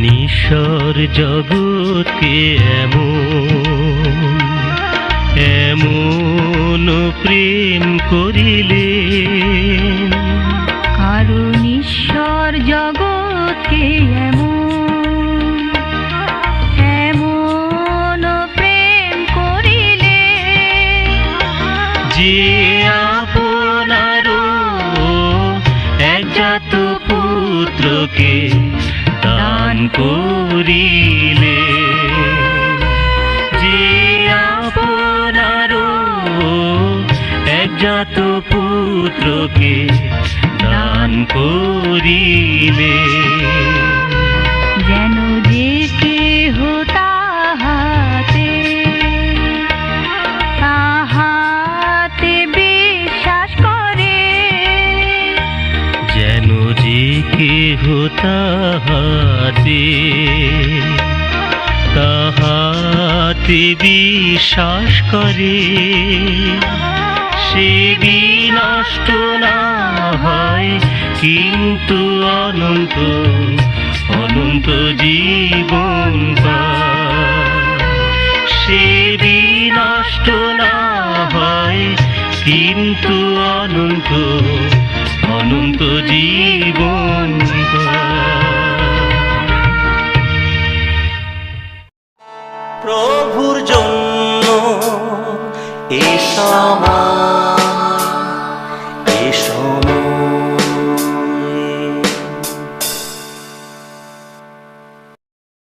নিঃস্বর জগৎকে এমন প্রেম করিলে, কারণ ঈশ্বর জগৎকে এমন প্রেম করিলে, যে আপনার একজাত পুত্রকে দান করিলে, যে আপনার একজাত পুত্রকে দান করিলে, যেন যে কেহ তাহাতে বিশ্বাস করে, যেন যে কেহ তাহাতে বিশ্বাস করে, সে বিনষ্ট না হয় কিন্তু অনন্ত জীবন পায়। সে বিনষ্ট না হয় কিন্তু অনন্ত জীবন পায়। প্রভুর জন্য এ সময়